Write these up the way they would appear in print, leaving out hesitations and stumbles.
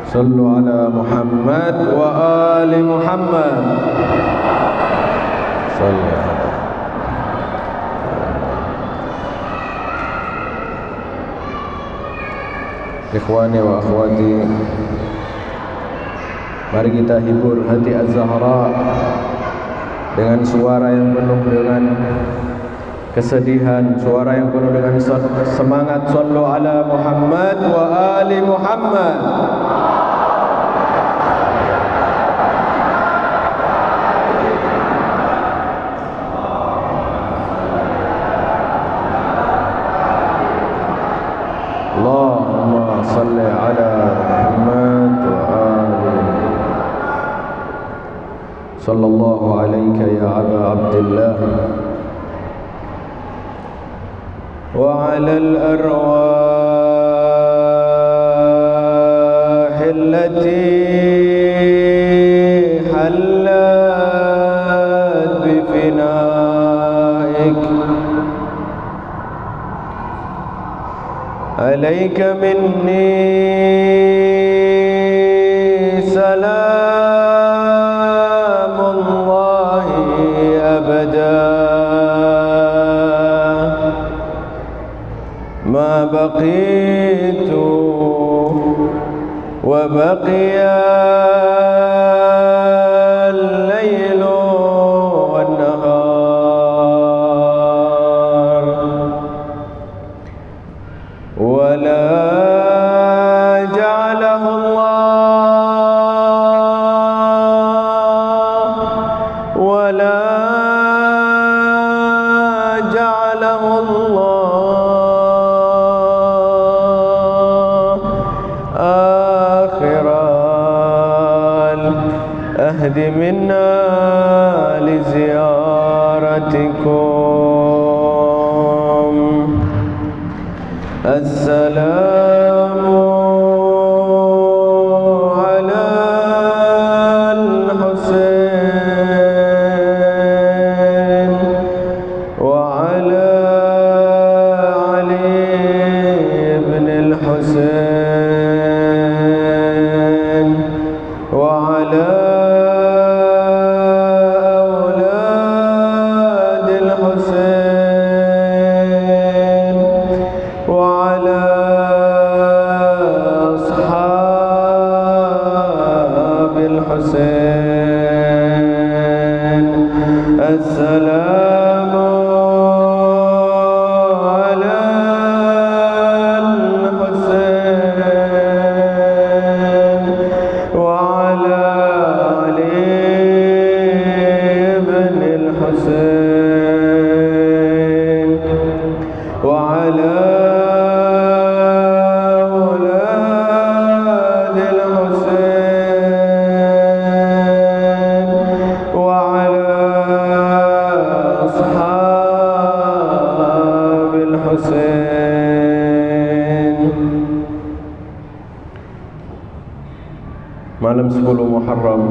صلوا على محمد وآل محمد. صلوا على ikhwani wa akhwati, mari kita hibur hati Az-Zahra dengan suara yang penuh dengan kesedihan, suara yang penuh dengan semangat. Sallu ala Muhammad wa ali Muhammad. Allahumma salli ala Muhammad wa ali. Sallallahu alayka ya Aba Abdillah wa ala al-arwah allati hallat bi finaik. Alayka minni salamullahi abada ma baqitu wa baqiya al-laylu wan-nahar wa la ja'alahu Allah wa la ja'alahu Allah akhiral ahdi minna li ziyaratikum. Assalamu ala al-Husain wa ala Ali ibn al-Husain wa ala awlad al-Husain wa ala ashab al-Husain. Assalamu ala al-Husain wa ala Ali ibn al-Husain wa ala awlad al-Husain wa ala ashab al-Husain. Malam 10 Muharram,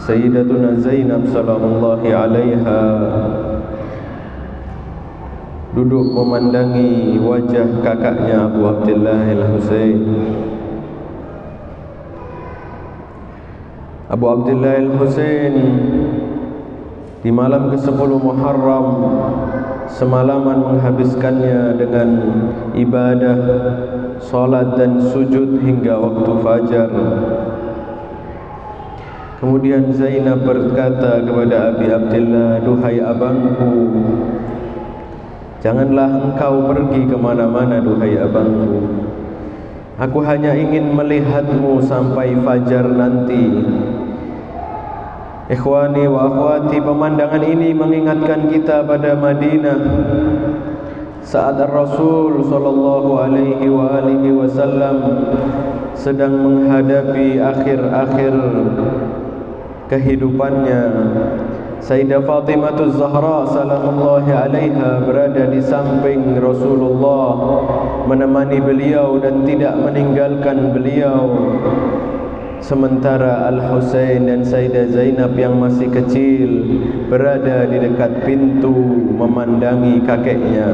Sayyidatuna Zainab salamullahi alaiha duduk memandangi wajah kakaknya Abu Abdillah al-Husain. Abu Abdillah al-Husain di malam ke-10 Muharram semalaman menghabiskannya dengan ibadah, salat dan sujud hingga waktu fajar. Kemudian Zainab berkata kepada Abi Abdillah, "Duhai abangku, janganlah engkau pergi kemana-mana, duhai abangku. Aku hanya ingin melihatmu sampai fajar nanti." Ikhwani wa akhwati, pemandangan ini mengingatkan kita pada Madinah saat Rasul sallallahu alaihi wasallam sedang menghadapi akhir-akhir kehidupannya. Sayyidah Fatimah Az-Zahra salamullahi alaiha berada di samping Rasulullah, menemani beliau dan tidak meninggalkan beliau. Sementara Al-Husain dan Sayyidah Zainab yang masih kecil berada di dekat pintu memandangi kakeknya.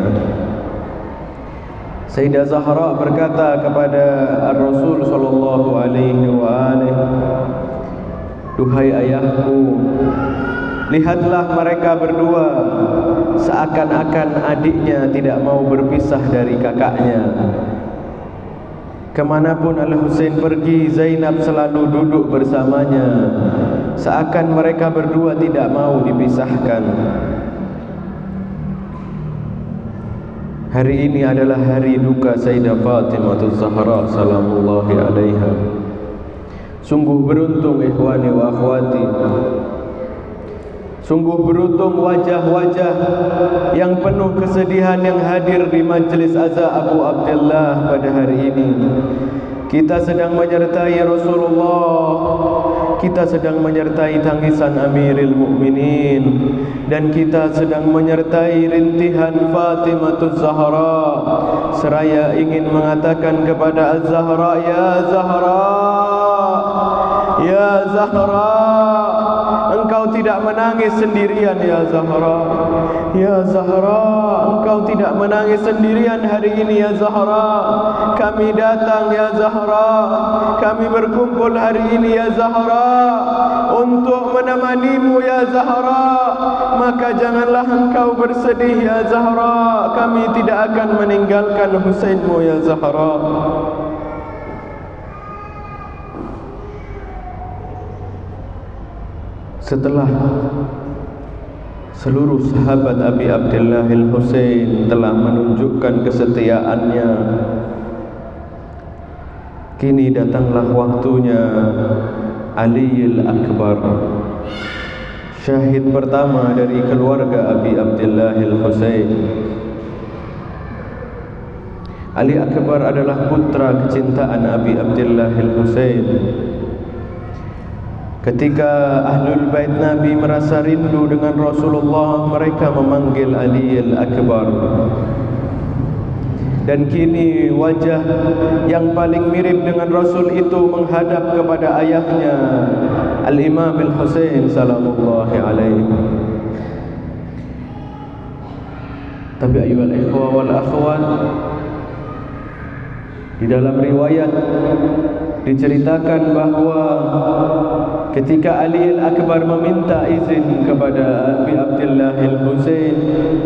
Sayyidah Zahra berkata kepada Rasul sallallahu alaihi wa alihi, "Duhai ayahku, lihatlah mereka berdua seakan-akan adiknya tidak mau berpisah dari kakaknya. Kemanapun Al-Husain pergi, Zainab selalu duduk bersamanya, seakan mereka berdua tidak mau dipisahkan." Hari ini adalah hari duka Sayyidah Fatimah Az-Zahra salamullahi alaiha. Sungguh beruntung ikhwani wa akhwati, sungguh beruntung wajah-wajah yang penuh kesedihan yang hadir di majlis azaa Abu Abdullah pada hari ini. Kita sedang menyertai Rasulullah, kita sedang menyertai tangisan Amirul Mukminin, dan kita sedang menyertai rintihan Fatimah Zahra, seraya ingin mengatakan kepada Az-Zahra, "Ya Zahra, ya Zahra, engkau tidak menangis sendirian ya Zahra. Ya Zahra, engkau tidak menangis sendirian hari ini ya Zahra. Kami datang ya Zahra, kami berkumpul hari ini ya Zahra untuk menemanimu ya Zahra. Maka janganlah engkau bersedih ya Zahra. Kami tidak akan meninggalkan Husainmu ya Zahra." Setelah seluruh sahabat Abi Abdullah Al-Husain telah menunjukkan kesetiaannya, kini datanglah waktunya Ali Al-Akbar, syahid pertama dari keluarga Abi Abdullah Al-Husain. Ali Akbar adalah putra kecintaan Abi Abdullah Al-Husain. Ketika Ahlul Bait Nabi merasa rindu dengan Rasulullah, mereka memanggil Ali Al-Akbar. Dan kini wajah yang paling mirip dengan Rasul itu menghadap kepada ayahnya Al-Imam Al-Husain salamullahi alaihi. Tapi ayuhal ikhwah wal akhwat, di dalam riwayat diceritakan bahawa ketika Ali Al-Akbar meminta izin kepada Abi Abdullah Al-Husain,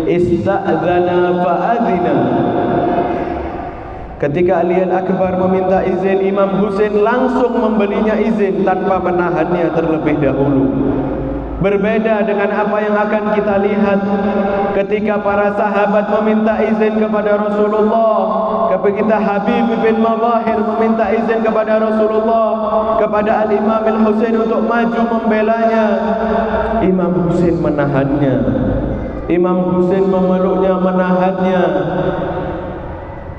ista'zana fa'adhina. Ketika Ali Al-Akbar meminta izin, Imam Husain langsung memberinya izin tanpa menahannya terlebih dahulu. Berbeda dengan apa yang akan kita lihat ketika para sahabat meminta izin kepada Rasulullah, ketika Habib bin Mawahir meminta izin kepada Rasulullah, kepada Al-Imam Al-Husain untuk maju membelanya. Imam Husain menahannya. Imam Husain memeluknya, menahannya,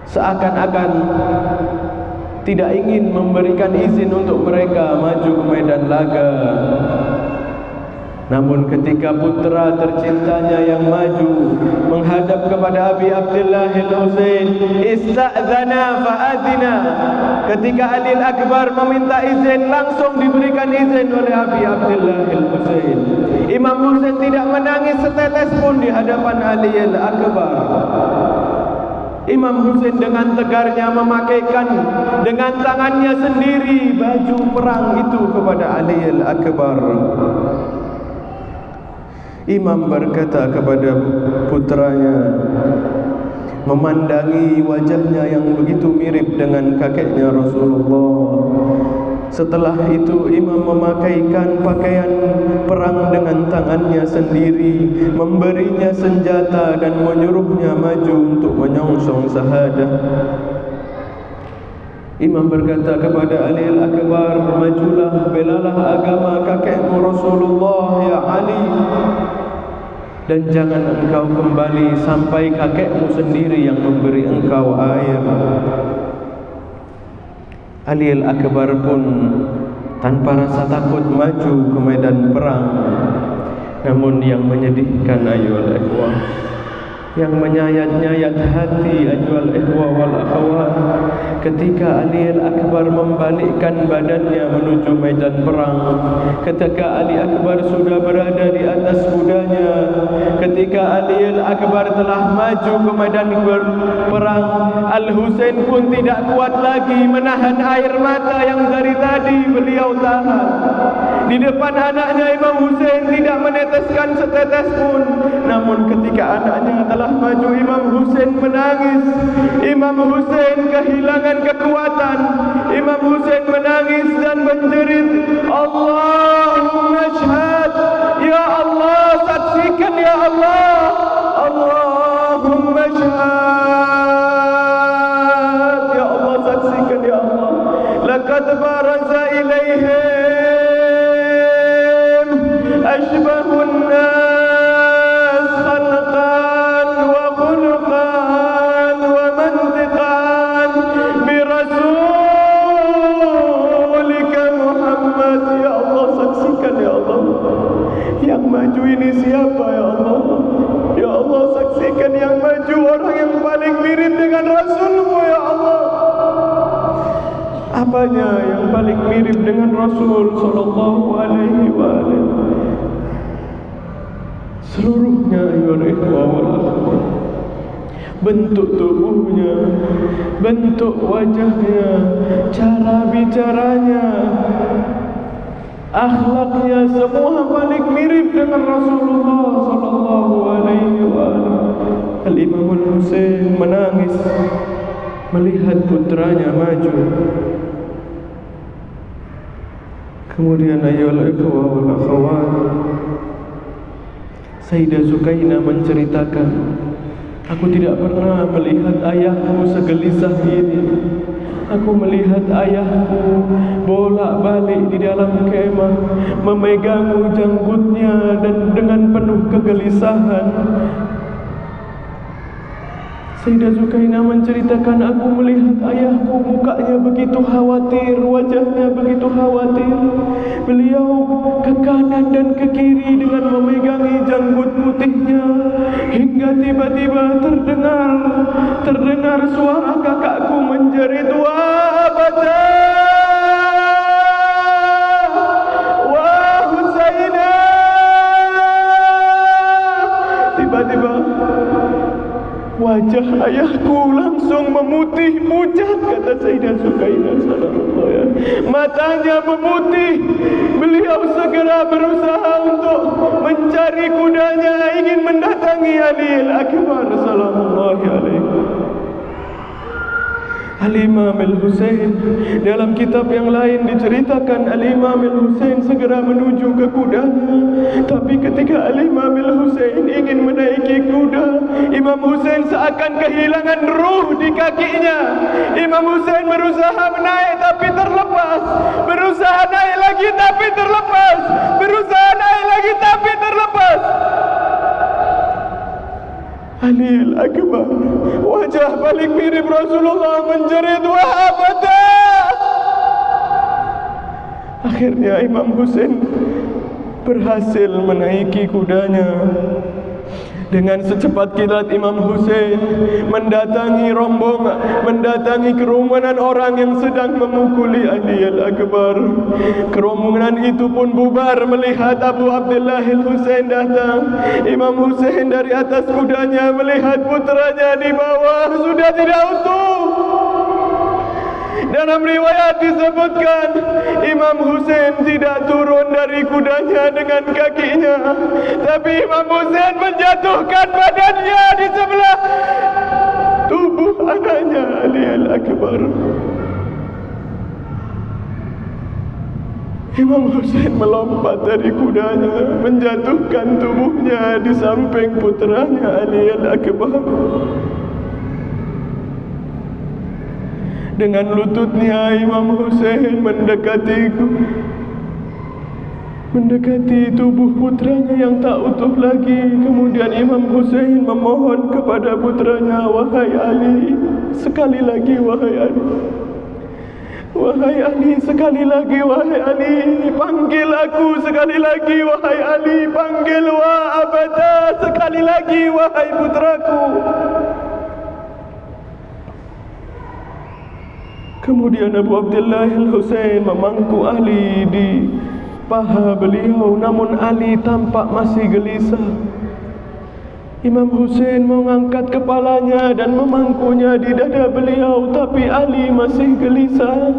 seakan-akan tidak ingin memberikan izin untuk mereka maju ke medan laga. Namun ketika putra tercintanya yang maju menghadap kepada Abi Abdullah Al-Husain, ista'zana fa'adina. Ketika Ali Al-Akbar meminta izin, langsung diberikan izin oleh Abi Abdullah Al-Husain. Imam Husain tidak menangis setetes pun di hadapan Ali Al-Akbar. Imam Husain dengan tegarnya memakaikan dengan tangannya sendiri baju perang itu kepada Ali Al-Akbar. Imam berkata kepada putranya, memandangi wajahnya yang begitu mirip dengan kakeknya Rasulullah. Setelah itu Imam memakaikan pakaian perang dengan tangannya sendiri, memberinya senjata dan menyuruhnya maju untuk menyongsong syahadah. Imam berkata kepada Ali Al-Akbar, majulah, belalah agama kakekmu Rasulullah ya Ali, dan jangan engkau kembali sampai kakekmu sendiri yang memberi engkau air. Ali Al-Akbar pun tanpa rasa takut maju ke medan perang. Namun yang menyedihkan ayyuhal ikhwah, yang menyayat-nyayat hati ayyuhal ikhwah wal akhwat, ketika Ali Al-Akbar membalikkan badannya menuju medan perang, ketika Ali Akbar sudah berada di atas kudanya, ketika Ali Al-Akbar telah maju ke medan perang, Al-Husain pun tidak kuat lagi menahan air mata yang dari tadi beliau tahan. Di depan anaknya Imam Husain tidak meneteskan setetes pun. Namun ketika anaknya telah maju, Imam Husain menangis. Imam Husain kehilangan kekuatan. Imam Husain menangis dan menjerit, Allahumma syahad, ya Allah, saksikan ya Allah, Allahumma syahad, ya Allah, saksikan ya Allah. Laqad baraza ilaihim ashbahun nas khalqan wa khuluqan wa mantiqan bi rasulika Muhammad. Ya Allah, saksikan ya Allah, yang maju ini siapa ya Allah? Ya Allah, saksikan yang maju orang yang paling mirip dengan Rasulmu ya Allah. Apanya yang paling mirip dengan Rasul sallallahu alaihi wasallam? Seluruhnya ayuhal ikhwah wal akhwat. Bentuk tubuhnya, bentuk wajahnya, cara bicaranya, akhlaknya, semua paling mirip dengan Rasulullah sallallahu alaihi wasallam. Al-Imam Al-Husain menangis melihat putranya maju. Kemudian ayyuhal ikhwah wal akhwat, Sayyidah Zukainah menceritakan, aku tidak pernah melihat ayahku segelisah ini. Aku melihat ayahku bolak-balik di dalam kemah, memegang janggutnya dan dengan penuh kegelisahan. Sayyidah Zukainah menceritakan, aku melihat ayahku mukanya begitu khawatir, wajahnya begitu khawatir. Beliau ke kanan dan ke kiri dengan memegangi janggut putihnya, hingga tiba-tiba terdengar suara kakakku menjerit, wah Abadah, wah Husainah. Tiba-tiba wajah ayahku langsung memutih pucat, kata Sayyidah Zukainah sallallahu alaihi wasallam. Matanya memutih. Beliau segera berusaha untuk mencari kudanya, ingin mendatangi Ali Al-Akbar sallallahu alaihi wasallam. Al-Imam Al-Husain dalam kitab yang lain diceritakan Al-Imam Al-Husain segera menuju ke kudanya. Tapi ketika Al-Imam Al-Husain ingin menaiki kuda, Imam Husain seakan kehilangan ruh di kakinya. Imam Husain berusaha menaik tapi terlepas, berusaha naik lagi tapi terlepas, berusaha naik lagi tapi terlepas. Ali Al-Akbar, wajah paling mirip Rasulullah, menjerit, wah Abadah. Akhirnya Imam Husain berhasil menaiki kudanya. Dengan secepat kilat Imam Husain mendatangi kerumunan orang yang sedang memukuli Ali Al-Akbar. Kerumunan itu pun bubar melihat Abu Abdullah Al-Husain datang. Imam Husain dari atas kudanya melihat putranya di bawah sudah tidak utuh. Dalam riwayat disebutkan Imam Husain tidak turun dari kudanya dengan kakinya, tapi Imam Husain menjatuhkan badannya di sebelah tubuh anaknya Ali Al-Akbar. Imam Husain melompat dari kudanya, menjatuhkan tubuhnya di samping putranya Ali Al-Akbar. Dengan lututnya Imam Husain mendekati tubuh putranya yang tak utuh lagi. Kemudian Imam Husain memohon kepada putranya, wahai Ali, sekali lagi wahai Ali, wahai Ali, sekali lagi wahai Ali, panggil aku sekali lagi wahai Ali, panggil wa Abadah sekali lagi wahai putraku. Kemudian Abu Abdullah Al-Husain memangku Ali di paha beliau, namun Ali tampak masih gelisah. Imam Hussein mengangkat kepalanya dan memangkunya di dada beliau, tapi Ali masih gelisah.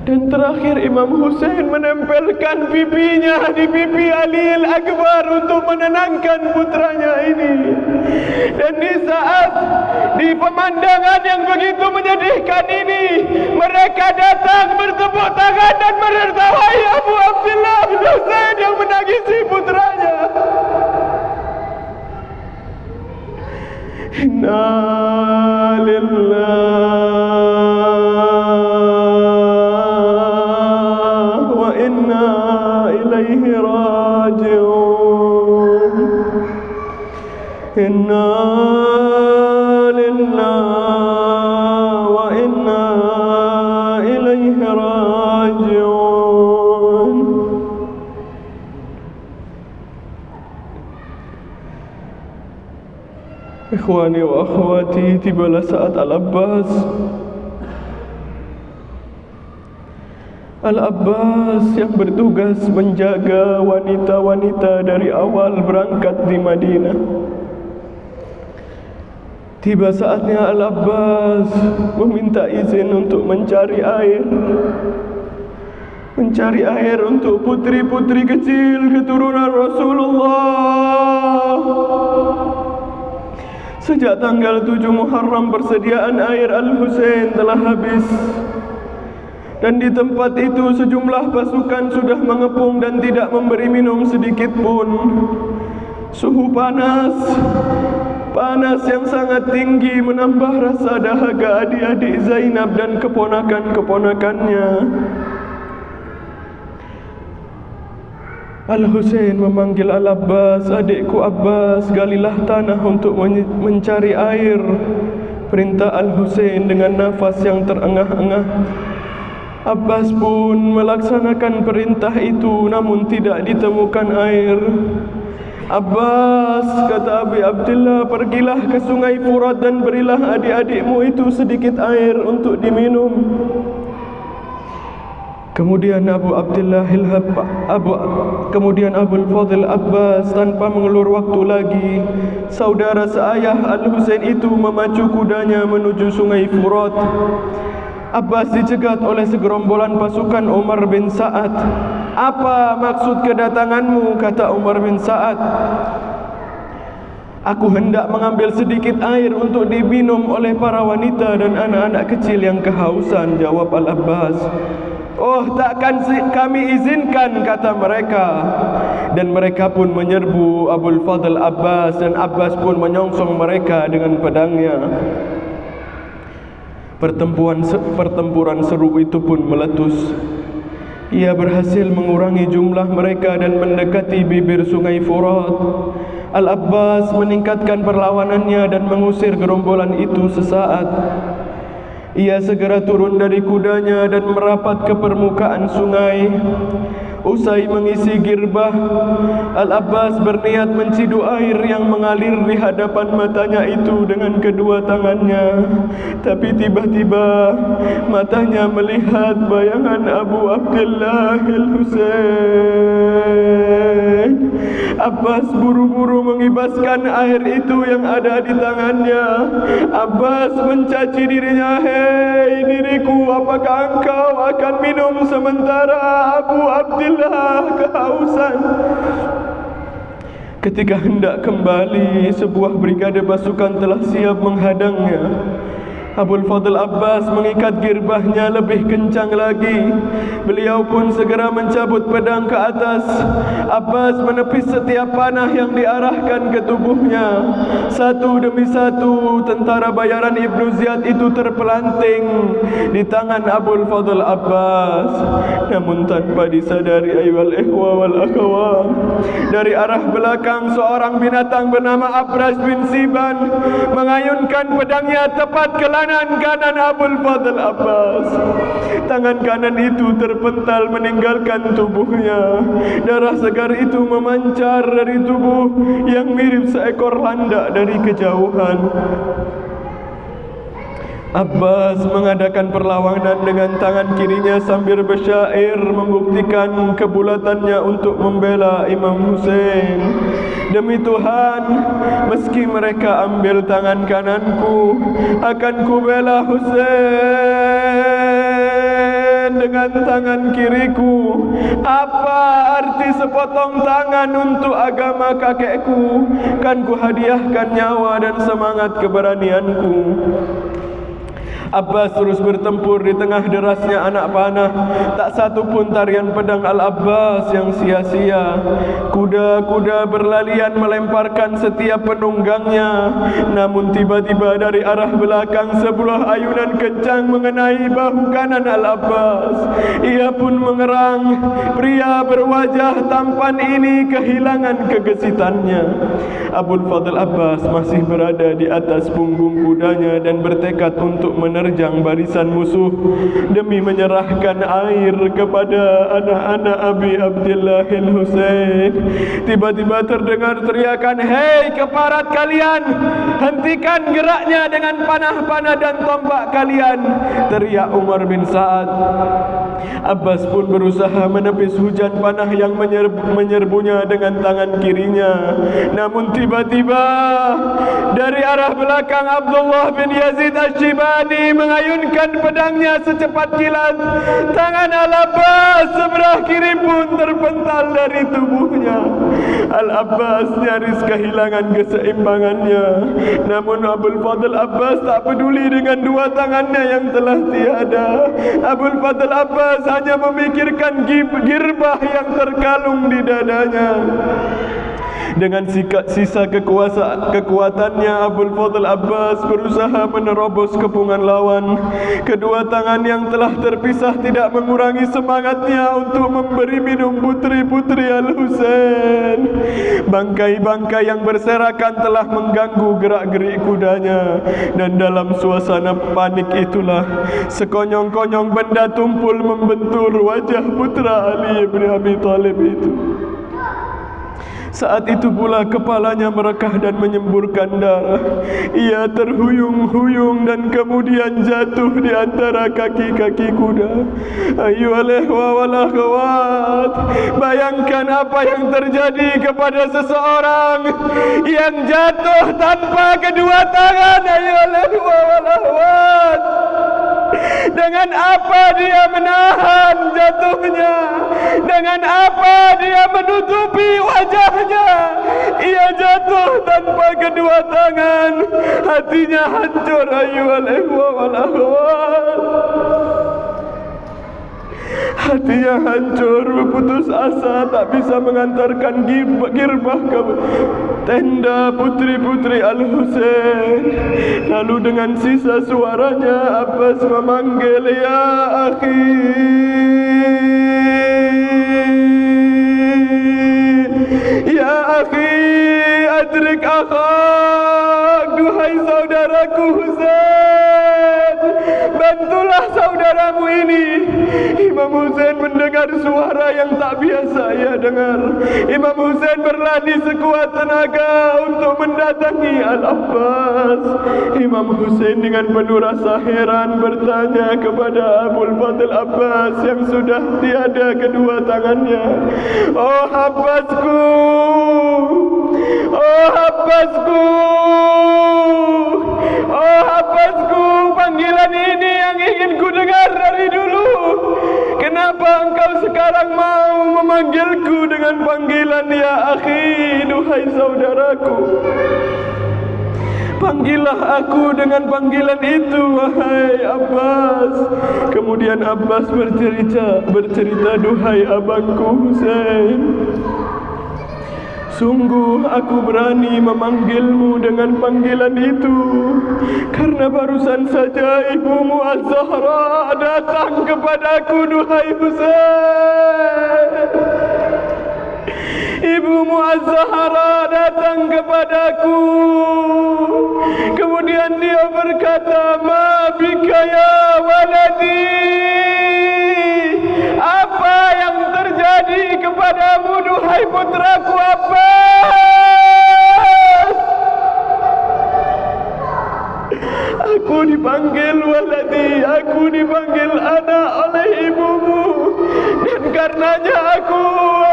Dan terakhir Imam Hussein menempelkan pipinya di pipi Ali Al-Akbar untuk menenangkan putranya ini. Dan di saat di pemandangan yang begitu menyedihkan ini, mereka datang bertepuk tangan dan menertawai Abu Abdullah bin Hussein yang menangisi putranya. Inna lillahi wa inna ilaihi raji'un. Inna lillahi wa inna ilaihi raji'un. Ikhwani wa akhwati, tibalah saat Al-Abbas yang bertugas menjaga wanita-wanita dari awal berangkat di Madinah. Tiba saatnya Al-Abbas meminta izin untuk mencari air untuk putri-putri kecil keturunan Rasulullah. Sejak tanggal 7 Muharram persediaan air Al-Husain telah habis. Dan di tempat itu sejumlah pasukan sudah mengepung dan tidak memberi minum sedikit pun. Suhu panas yang sangat tinggi menambah rasa dahaga adik-adik Zainab dan keponakan-keponakannya. Al-Husain memanggil Al-Abbas, adikku Abbas, galilah tanah untuk mencari air. Perintah Al-Husain dengan nafas yang terengah-engah. Abbas pun melaksanakan perintah itu, namun tidak ditemukan air. Abbas, kata Abi Abdullah, pergilah ke sungai Furat dan berilah adik-adikmu itu sedikit air untuk diminum. Kemudian Abul Fadl Abbas tanpa mengulur waktu lagi, saudara seayah Al-Husain itu memacu kudanya menuju sungai Furat. Abbas dicegat oleh segerombolan pasukan Umar bin Sa'ad. Apa maksud kedatanganmu? Kata Umar bin Sa'ad. Aku hendak mengambil sedikit air untuk diminum oleh para wanita dan anak-anak kecil yang kehausan, jawab Al-Abbas. Oh, takkan kami izinkan, kata mereka. Dan mereka pun menyerbu Abul Fadl Abbas, dan Abbas pun menyongsong mereka dengan pedangnya. Pertempuran seru itu pun meletus. Ia berhasil mengurangi jumlah mereka dan mendekati bibir sungai Furat. Al-Abbas meningkatkan perlawanannya dan mengusir gerombolan itu sesaat. Ia segera turun dari kudanya dan merapat ke permukaan sungai. Usai mengisi girbah, Al-Abbas berniat menciduk air yang mengalir di hadapan matanya itu dengan kedua tangannya. Tapi tiba-tiba matanya melihat bayangan Abu Abdullah Al-Husain. Abbas buru-buru mengibaskan air itu yang ada di tangannya. Abbas mencaci dirinya, hei diriku, apakah engkau akan minum sementara Abu Abdullah kehausan? Ketika hendak kembali, sebuah brigade pasukan telah siap menghadangnya. Abul Fadl Abbas mengikat girbahnya lebih kencang lagi. Beliau pun segera mencabut pedang ke atas. Abbas menepis setiap panah yang diarahkan ke tubuhnya. Satu demi satu tentara bayaran Ibnu Ziyad itu terpelanting di tangan Abul Fadl Abbas. Namun tanpa disadari ayyuhal ikhwa wal akhwat, dari arah belakang seorang binatang bernama Abras bin Siban mengayunkan pedangnya tepat ke kanan Abul Fadl Abbas. Tangan kanan itu terpental meninggalkan tubuhnya. Darah segar itu memancar dari tubuh yang mirip seekor landak dari kejauhan. Abbas mengadakan perlawanan dengan tangan kirinya sambil bersyair membuktikan kebulatannya untuk membela Imam Husain. Demi Tuhan, meski mereka ambil tangan kananku, akan ku bela Husain dengan tangan kiriku. Apa arti sepotong tangan untuk agama kakekku? Kan ku hadiahkan nyawa dan semangat keberanianku. Abbas terus bertempur di tengah derasnya anak panah. Tak satu pun tarian pedang Al-Abbas yang sia-sia. Kuda-kuda berlalian melemparkan setiap penunggangnya. Namun tiba-tiba dari arah belakang sebuah ayunan kencang mengenai bahu kanan Al-Abbas. Ia pun mengerang. Pria berwajah tampan ini kehilangan kegesitannya. Abul Fadl Abbas masih berada di atas punggung kudanya dan bertekad untuk menerjang barisan musuh demi menyerahkan air kepada anak-anak Abi Abdillah al-Husain. Tiba-tiba terdengar teriakan, "Hei keparat kalian, hentikan geraknya dengan panah-panah dan tombak kalian!" teriak Umar bin Sa'ad. Abbas pun berusaha menepis hujan panah yang menyerbunya dengan tangan kirinya. Namun tiba-tiba dari arah belakang Abdullah bin Yazid Ash-Shibani mengayunkan pedangnya secepat kilat. Tangan Al-Abbas sebelah kiri pun terpental dari tubuhnya. Al-Abbas nyaris kehilangan keseimbangannya. Namun Abul Fadl Abbas tak peduli dengan dua tangannya yang telah tiada. Abul Fadl Abbas hanya memikirkan girbah yang terkalung di dadanya. Dengan sisa kekuatannya, Abul Fadl Abbas berusaha menerobos kepungan lawan. Kedua tangan yang telah terpisah tidak mengurangi semangatnya untuk memberi minum putri-putri Al-Husain. Bangkai-bangkai yang berserakan telah mengganggu gerak-gerik kudanya. Dan dalam suasana panik itulah sekonyong-konyong benda tumpul membentur wajah putra Ali bin Abi Thalib itu. Saat itu pula kepalanya merekah dan menyemburkan darah. Ia terhuyung-huyung dan kemudian jatuh di antara kaki-kaki kuda. Ayyuhal ikhwa wal akhwat, bayangkan apa yang terjadi kepada seseorang yang jatuh tanpa kedua tangan. Ayyuhal ikhwa wal akhwat, dengan apa dia menahan jatuhnya? Dengan apa dia menutupi wajahnya? Ia jatuh tanpa kedua tangan. Hatinya hancur. Ayyuhal ikhwa wal akhwat, hatinya hancur, berputus asa, tak bisa mengantarkan girbah ke tenda putri-putri Al-Husain. Lalu dengan sisa suaranya Abbas memanggil, "Ya akhi, ya akhi, adrik akhak, duhai saudaraku Husain, bantulah saudaramu ini." Imam Husain mendengar suara yang tak biasa ia dengar. Imam Husain berlari sekuat tenaga untuk mendatangi Al-Abbas. Imam Husain dengan penuh rasa heran bertanya kepada Abul Fadl Abbas yang sudah tiada kedua tangannya, "Oh Abbasku, oh Abbasku, oh Abbasku, panggilan ini yang ingin ku dengar dari dulu. Kenapa engkau sekarang mau memanggilku dengan panggilan ya akhi, duhai saudaraku? Panggillah aku dengan panggilan itu, wahai Abbas." Kemudian Abbas bercerita, "Duhai abangku Husain, sungguh aku berani memanggilmu dengan panggilan itu karena barusan saja ibumu Az-Zahra datang kepadaku, duhai Husain. Ibumu Az-Zahra datang kepadaku. Kemudian dia berkata, 'Ma bika ya waladi?' Apa yang terjadi kepadamu, duhai putraku Abbas? Aku dipanggil waladi, aku dipanggil anak oleh ibumu, dan karenanya aku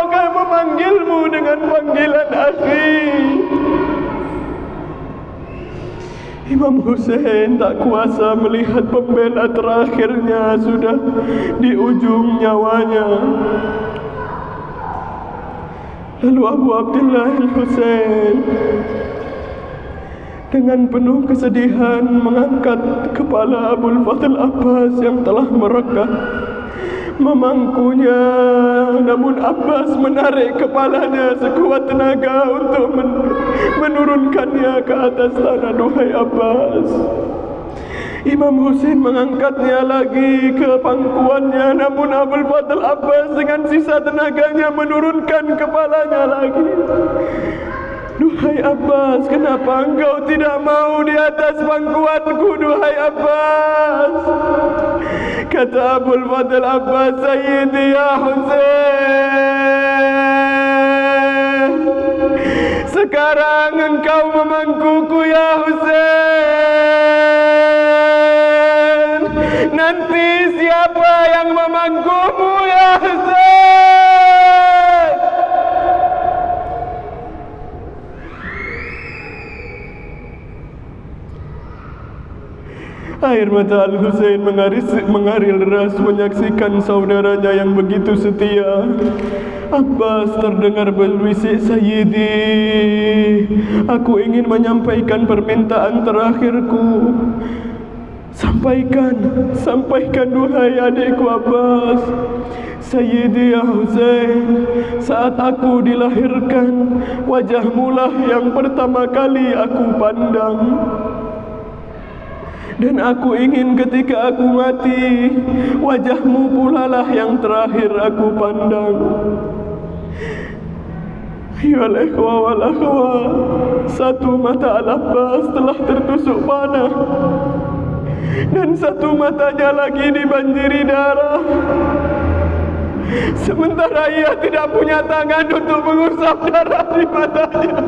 akan memanggilmu dengan panggilan akhi. Imam Hussein tak kuasa melihat pembela terakhirnya sudah di ujung nyawanya. Lalu Abu Abdullah Al-Husain dengan penuh kesedihan mengangkat kepala Abul Fadl Abbas yang telah merekah, memangkunya, namun Abbas menarik kepalanya sekuat tenaga untuk menurunkannya ke atas tanah. Duhai Abbas. Imam Hussein mengangkatnya lagi ke pangkuannya, namun Abul Fadl Abbas dengan sisa tenaganya menurunkan kepalanya lagi. Duhai Abbas, kenapa engkau tidak mau di atas pangkuanku, duhai Abbas? Kata Abul Fadl Abbas, Sayyidi ya Hussein, sekarang engkau memangkuku ya Hussein, nanti siapa yang memangkumu ya Hussein? Air mata Al-Husain mengalir deras menyaksikan saudaranya yang begitu setia. Abbas terdengar berbisik, Sayyidi, aku ingin menyampaikan permintaan terakhirku. Sampaikan duhai adikku Abbas. Sayyidi ya Hussein, saat aku dilahirkan, wajahmulah yang pertama kali aku pandang. Dan aku ingin ketika aku mati, wajahmu pula lah yang terakhir aku pandang. Ayyuhal ikhwa wal akhwat, satu mata Al-Abbas telah tertusuk panah, dan satu matanya lagi dibanjiri darah. Sementara ia tidak punya tangan untuk mengusap darah di matanya.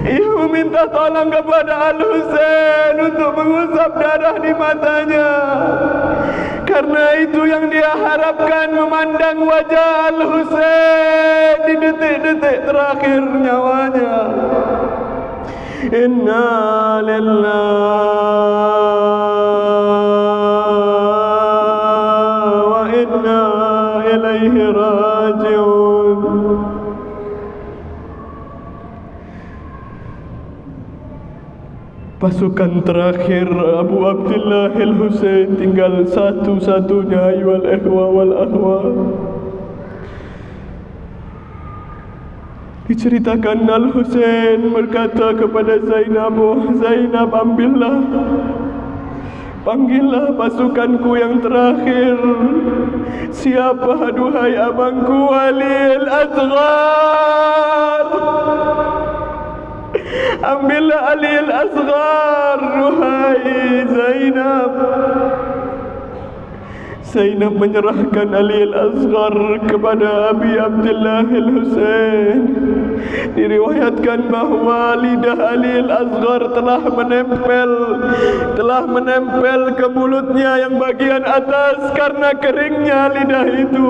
Ia meminta tolong kepada Al-Husain untuk mengusap darah di matanya. Karena itu yang dia harapkan, memandang wajah Al-Husain di detik-detik terakhir nyawanya. Inna lillahi wa inna ilaihi raji'un. Pasukan terakhir Abu Abdullah Al-Husain tinggal satu-satunya, ayyuhal ikhwa wal akhwat. Diceritakan Al-Husain berkata kepada Zainab, Zainab, panggillah pasukanku yang terakhir. Siapa duhai abangku Ali Al-Asghar? Ambillah Ali Al-Asghar, duhai Zainab. Zainab menyerahkan Ali Al-Asghar kepada Abi Abdullah Al-Husain. Diriwayatkan bahawa lidah Ali Al-Asghar telah menempel ke mulutnya yang bagian atas karena keringnya lidah itu.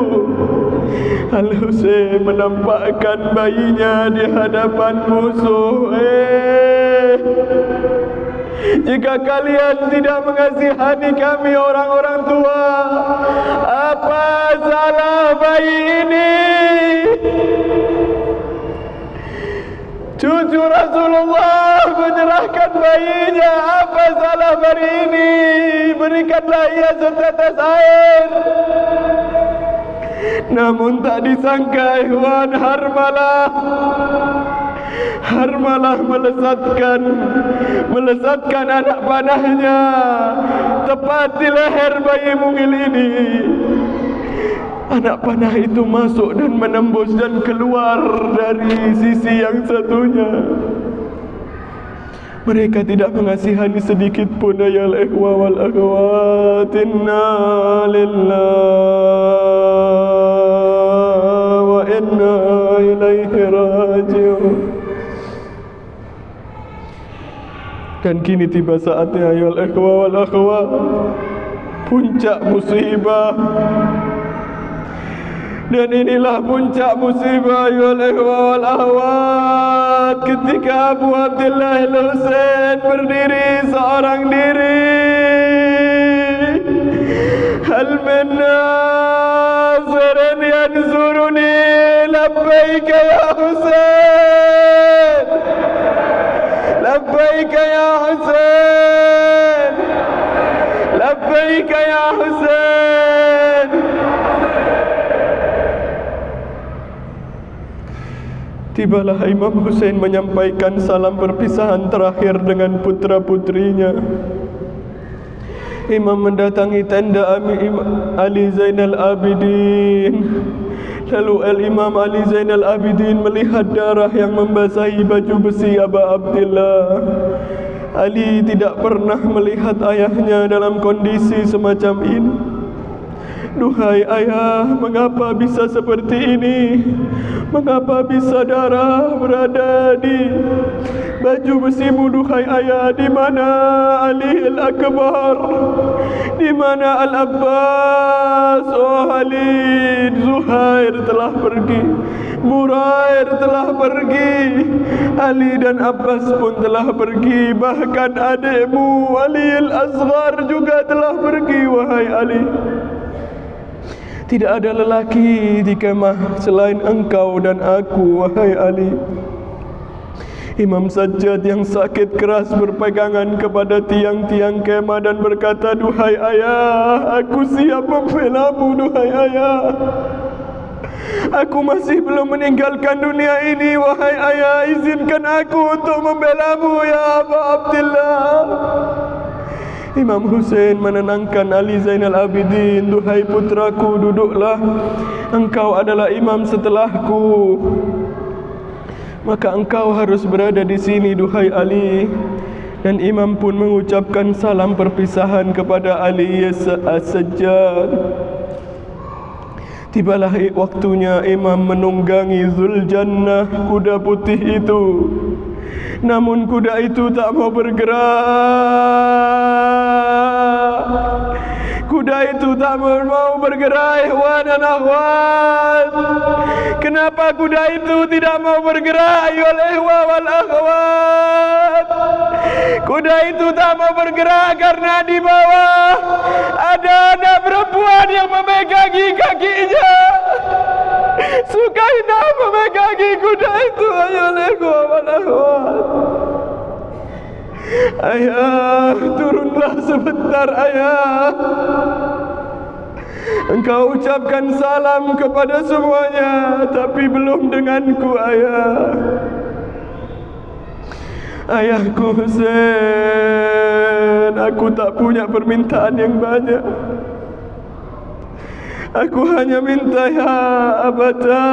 Al-Husain menampakkan bayinya di hadapan musuh. Jika kalian tidak mengasihani kami orang-orang tua, apa salah bayi ini? Cucu Rasulullah menyerahkan bayinya, apa salah bayi ini? Berikanlah ia setetes air. Namun tak disangka ikhwan, Harmalah melesatkan anak panahnya tepat di leher bayi mungil ini. Anak panah itu masuk dan menembus dan keluar dari sisi yang satunya. Mereka tidak mengasihani sedikit pun, ya ikhwa wal akhwat. Inna lillahi wa inna ilaihi raji'un. Dan kini tiba saatnya ayol ikhwa wal akhwat, puncak musibah. Dan inilah puncak musibah ayol ikhwa wal akhwat, ketika Abu Abdillah Al-Husain berdiri seorang diri. Hal min nazirin yanzuruni labbaika ya Husain, labbaika ya Husain, labbaika ya Husain. Tibalah Imam Husain menyampaikan salam perpisahan terakhir dengan putra-putrinya. Imam mendatangi tenda Ali Zainal Abidin. Lalu Al-Imam Ali Zainal Abidin melihat darah yang membasahi baju besi Abu Abdillah. Ali tidak pernah melihat ayahnya dalam kondisi semacam ini. Duhai ayah, mengapa bisa seperti ini? Mengapa bisa darah berada di baju besimu, duhai ayah? Di mana Ali Al-Akbar? Di mana Al-Abbas? Oh Ali, Zuhair telah pergi, Murair telah pergi, Ali dan Abbas pun telah pergi. Bahkan adikmu Ali Al-Asghar juga telah pergi, wahai Ali. Tidak ada lelaki di kemah selain engkau dan aku, wahai Ali. Imam Sajjad yang sakit keras berpegangan kepada tiang-tiang kemah dan berkata, duhai ayah, aku siap membelamu, duhai ayah. Aku masih belum meninggalkan dunia ini, wahai ayah. Izinkan aku untuk membelamu, ya Abu Abdillah. Imam Husain menenangkan Ali Zainal Abidin. Duhai putraku, duduklah. Engkau adalah imam setelahku, maka engkau harus berada di sini, duhai Ali. Dan imam pun mengucapkan salam perpisahan kepada Ali As-Sajjad. Tibalah waktunya imam menunggangi Zuljannah, kuda putih itu. Namun kuda itu tak mau bergerak. Kuda itu tak mau bergerak, ikhwan dan akhwat. Kenapa kuda itu tidak mau bergerak, ayol ikhwan wal akhwat? Kuda itu tak mau bergerak karena di bawah ada anak perempuan yang memegangi kakinya. Sukainah memegangi kuda itu, ayol ikhwan wal akhwat. Ayah, turunlah sebentar ayah. Engkau ucapkan salam kepada semuanya, tapi belum denganku ayah. Ayahku Husain, aku tak punya permintaan yang banyak. Aku hanya minta, ya Abata,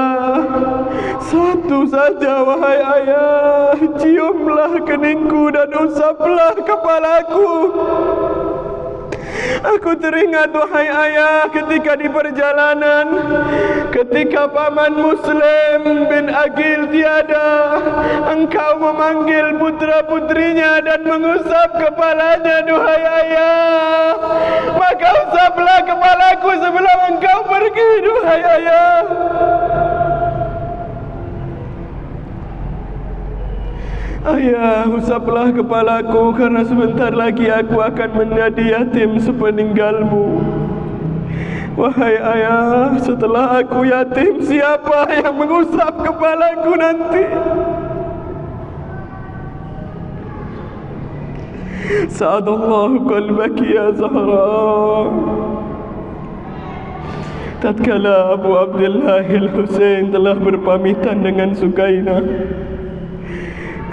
satu saja, wahai ayah. Ciumlah keningku dan usaplah kepalaku. Aku teringat, wahai ayah, ketika di perjalanan, ketika paman Muslim bin Aqil tiada, engkau memanggil putra-putrinya dan mengusap kepalanya, duhai ayah. Maka usaplah kepalaku sebelum engkau pergi, duhai ayah. Ayah, usaplah kepalaku, karena sebentar lagi aku akan menjadi yatim sepeninggalmu. Wahai ayah, setelah aku yatim, siapa yang mengusap kepalaku nanti? Sa'adallahu qalbaki ya Zahra. Tatkala Abu Abdillah Al-Husain telah berpamitan dengan Sukainah,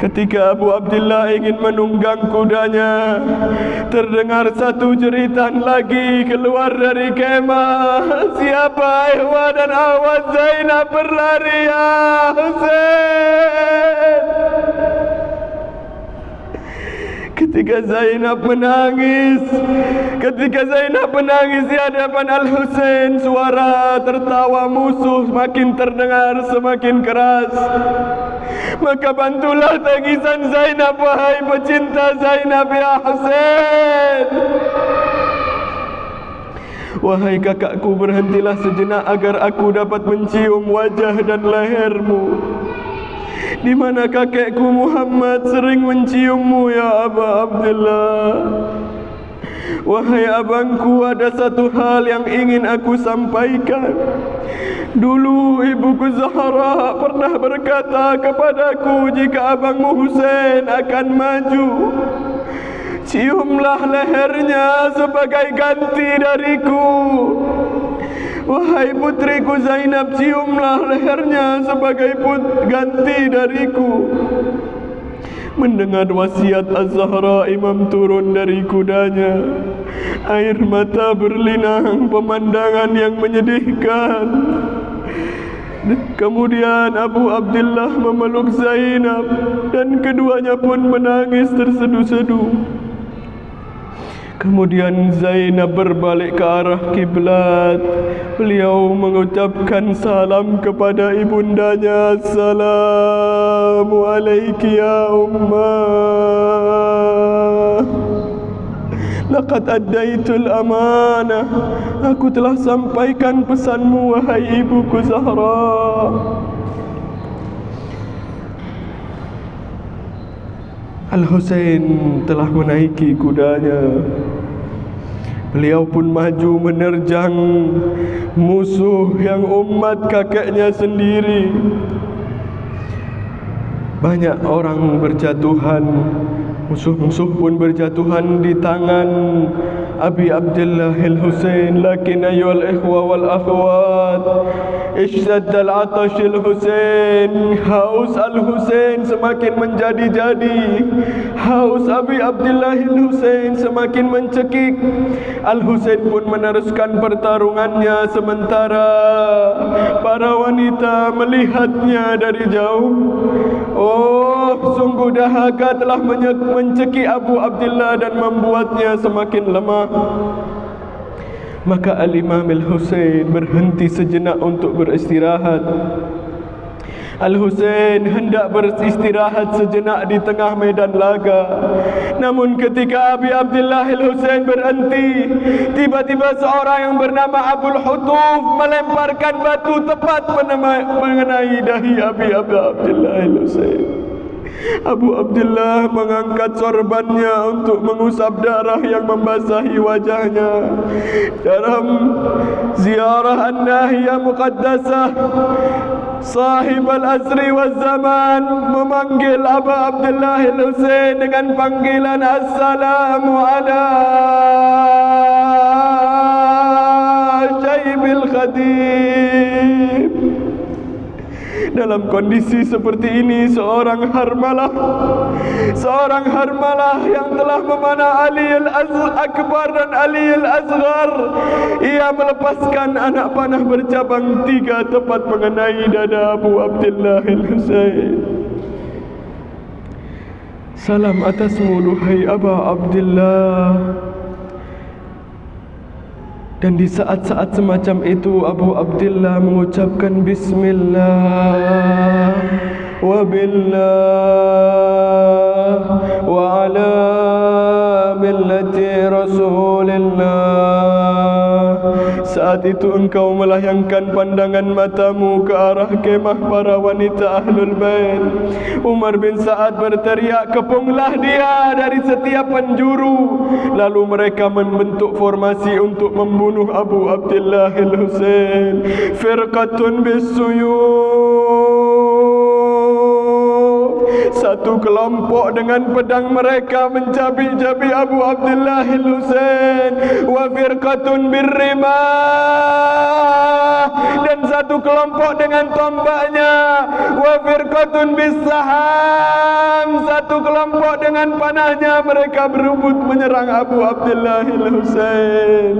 ketika Abu Abdillah ingin menunggang kudanya, terdengar satu jeritan lagi keluar dari kemah. Siapa ikhwan dan akhwat Zainab berlari, ya Husain? Ketika Zainab menangis di hadapan Al-Husain, suara tertawa musuh makin terdengar semakin keras. Maka bantulah tangisan Zainab, wahai pecinta Zainab ya Husain. Wahai kakakku, berhentilah sejenak agar aku dapat mencium wajah dan lehermu, di mana kakekku Muhammad sering menciummu ya Aba Abdullah. Wahai abangku, ada satu hal yang ingin aku sampaikan. Dulu ibuku Zahra pernah berkata kepadaku, jika abangmu Husain akan maju, ciumlah lehernya sebagai ganti dariku. Wahai putriku Zainab, ciumlah lehernya sebagai ganti dariku. Mendengar wasiat Az-Zahra, Imam turun dari kudanya. Air mata berlinang, pemandangan yang menyedihkan. Kemudian Abu Abdullah memeluk Zainab dan keduanya pun menangis terseduh-seduh. Kemudian Zainab berbalik ke arah kiblat. Beliau mengucapkan salam kepada ibundanya. Assalamu alayki ya ummah. Laqad addaitul amanah. Aku telah sampaikan pesanmu wahai ibuku Zahra. Al-Husain telah menaiki kudanya. Beliau pun maju menerjang musuh yang umat kakeknya sendiri. Banyak orang berjatuhan, musuh-musuh pun berjatuhan di tangan Abi Abdullah Al-Husain. Lakin ayyuhal ikhwa wal akhwat, ishtadda al-atash al-Husain. Haus Al-Husain semakin menjadi-jadi. Haus Abi Abdullah Al-Husain semakin mencekik. Al-Husain pun meneruskan pertarungannya, sementara para wanita melihatnya dari jauh. Oh, sungguh dahaga telah mencekik Abu Abdullah dan membuatnya semakin lemah. Maka Al-Imam Al-Husain berhenti sejenak untuk beristirahat. Al-Husain hendak beristirahat sejenak di tengah medan laga. Namun ketika Abi Abdullah Al-Husain berhenti, tiba-tiba seorang yang bernama Abul Hutuf melemparkan batu tepat mengenai dahi Abi Abdullah Al-Husain. Abu Abdullah mengangkat sorbannya untuk mengusap darah yang membasahi wajahnya. Dalam ziarah An-Nahiyah Muqaddasah, Sahib al-Asri wal Zaman memanggil Abu Abdullah Al-Husain dengan panggilan Assalamu ala Syaibil Khatib. Dalam kondisi seperti ini, seorang harmalah yang telah memanah Ali Al-Akbar dan Ali Al-Asghar, ia melepaskan anak panah bercabang 3 tepat mengenai dada Abu Abdullah Al-Husain. Salam atasmu duhai Abu Abdullah. Dan di saat-saat semacam itu Abu Abdullah mengucapkan Bismillah wa billah wa ala millati Rasulillah. Saat itu engkau melayangkan pandangan matamu ke arah kemah para wanita Ahlul Bait. Umar bin Sa'ad berteriak, kepunglah dia dari setiap penjuru. Lalu mereka membentuk formasi untuk membunuh Abu Abdullah Al-Husain. Firqatun bisuyuf, satu kelompok dengan pedang mereka mencabi-cabi Abu Abdullah Al-Husain. Wa firqatun birrimah, dan satu kelompok dengan tombaknya. Wa firqatun bisaham, satu kelompok dengan panahnya. Mereka berebut menyerang Abu Abdullah Al-Husain.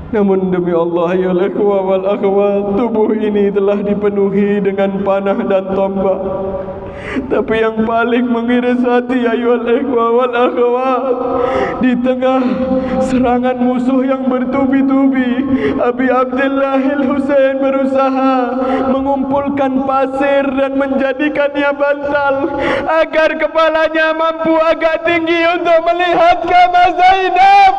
Namun demi Allah ya ikhwah wal akhwat, tubuh ini telah dipenuhi dengan panah dan tombak. Tapi yang paling mengiris hati ayyuhal ikhwah wal akhwat, di tengah serangan musuh yang bertubi-tubi, Abi Abdullah Al-Husain berusaha mengumpulkan pasir dan menjadikannya bantal agar kepalanya mampu agak tinggi untuk melihat kamar Zainab.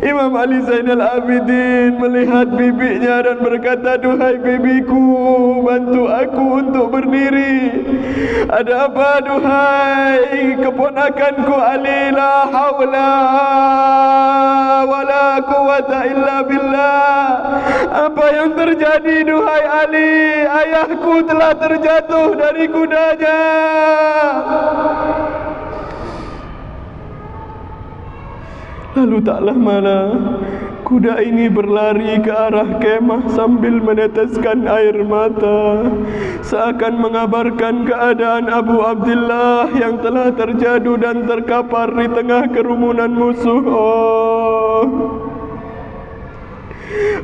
Imam Ali Zainal Abidin melihat bibinya dan berkata, "Duhai bibiku, bantu aku untuk berdiri." "Ada apa duhai keponakanku Ali? La haula wala quwwata illa billah." "Apa yang terjadi duhai Ali? Ayahku telah terjatuh dari kudanya." Lalu tak lama kuda ini berlari ke arah kemah sambil meneteskan air mata, seakan mengabarkan keadaan Abu Abdullah yang telah terjatuh dan terkapar di tengah kerumunan musuh.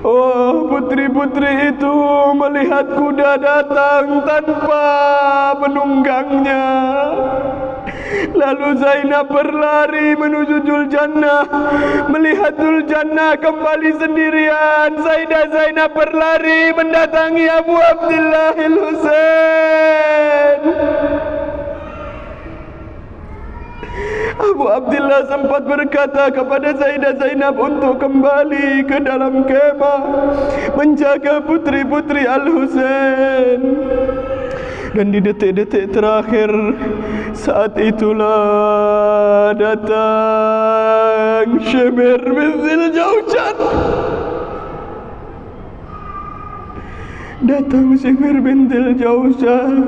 Oh, putri-putri itu melihat kuda datang tanpa penunggangnya. Lalu Zainab berlari menuju Juljannah. Melihat Juljannah kembali sendirian, Sayyidah Zainab berlari mendatangi Abu Abdullah Al-Husain. Abu Abdullah sempat berkata kepada Sayyidah Zainab untuk kembali ke dalam kemah menjaga putri-putri Al-Husain. Dan di detik-detik terakhir, saat itulah datang Shimir binti Jaushad. Datang Shimir binti Jaushad.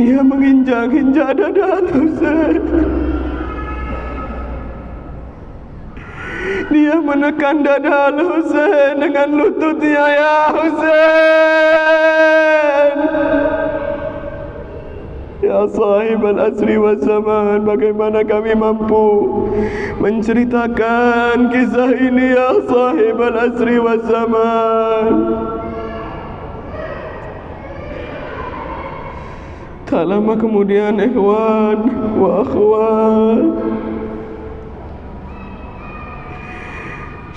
Dia menginjak-injak dada Al-Husain. Dia menekan dada Al-Husain dengan lututnya. "Ya Husain, ya sahib al-asri wa zaman, bagaimana kami mampu menceritakan kisah ini ya sahib al-asri wa zaman?" Tak lama kemudian, ikhwan wa akhwat,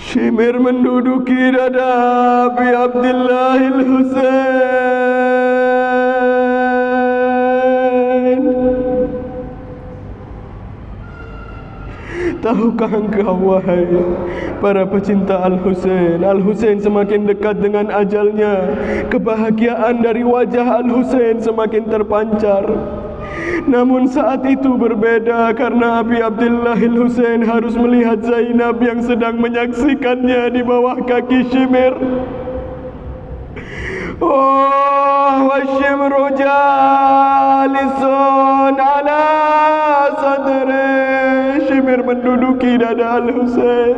Shimir menduduki dada Abi Abdullah Al-Husain. Tahukah engkau wahai para pecinta Al-Husain, Al-Husain semakin dekat dengan ajalnya. Kebahagiaan dari wajah Al-Husain semakin terpancar. Namun saat itu berbeda karena Abi Abdullah Al-Husain harus melihat Zainab yang sedang menyaksikannya di bawah kaki Shimir. Oh, wa Shimru jalisun ala sadri. Shimir menduduki dada Al-Husain.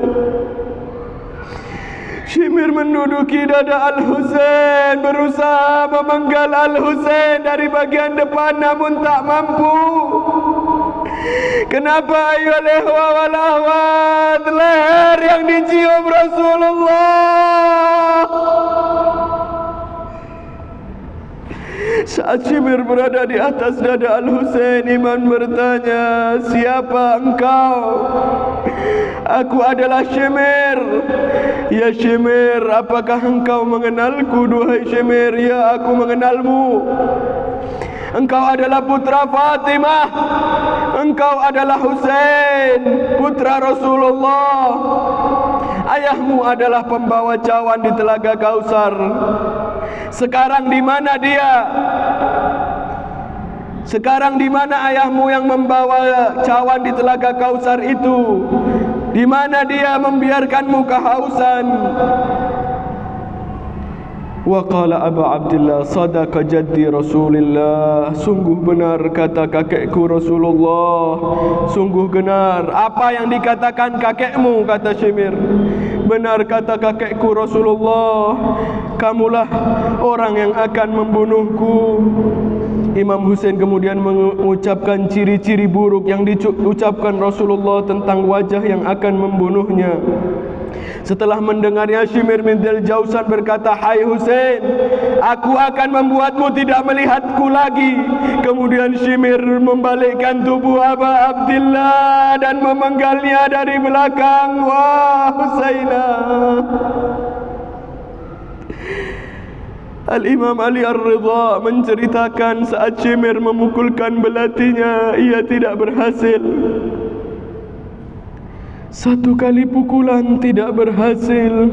Shimir menduduki dada Al-Husain, berusaha memenggal Al-Husain dari bagian depan namun tak mampu. Kenapa ayyuhal ikhwah wal akhwat? Leher yang dicium Rasulullah. Saat Shimir berada di atas dada Al-Husain, Iman bertanya, "Siapa engkau?" "Aku adalah Shimir." "Ya Shimir, apakah engkau mengenalku?" "Duhai Shimir, ya aku mengenalmu. Engkau adalah putra Fatimah. Engkau adalah Husain, putra Rasulullah. Ayahmu adalah pembawa cawan di Telaga Kausar. Sekarang di mana dia? Sekarang di mana ayahmu yang membawa cawan di Telaga Kausar itu? Di mana dia membiarkanmu kehausan?" Wa qala Abu Abdullah, "Sadaqa jaddi Rasulillah." Sungguh benar kata kakekku Rasulullah. Sungguh benar apa yang dikatakan kakekmu, kata Shimir. Benar kata kakekku Rasulullah, kamulah orang yang akan membunuhku. Imam Husain kemudian mengucapkan ciri-ciri buruk yang diucapkan Rasulullah tentang wajah yang akan membunuhnya. Setelah mendengarnya, Shimr bin Al-Jausan berkata, "Hai Husain, aku akan membuatmu tidak melihatku lagi." Kemudian Shimr membalikkan tubuh Abu Abdillah dan memenggalnya dari belakang. Wah Husainah. Al-Imam Ali Ar-Ridha menceritakan saat Shimr memukulkan belatinya, ia tidak berhasil. Satu kali pukulan tidak berhasil,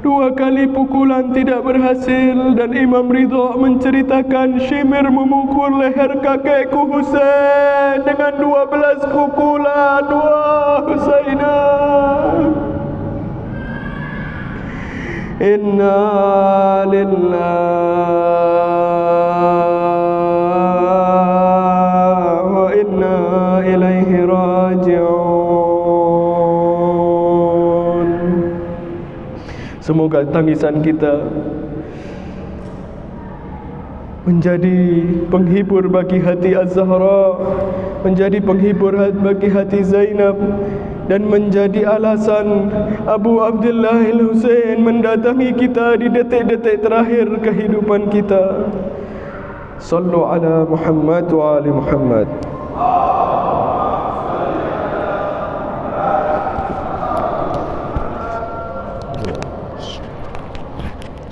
dua kali pukulan tidak berhasil, dan Imam Ridha menceritakan Shimr memukul leher kakekku Husain dengan 12 pukulan. Wah Husainah. Inna lillahi wa inna ilaihi raji'un. Semoga tangisan kita menjadi penghibur bagi hati Az-Zahra, menjadi penghibur bagi hati Zainab, dan menjadi alasan Abu Abdullah Al-Husain mendatangi kita di detik-detik terakhir kehidupan kita. Sallu ala Muhammad wa ali Muhammad.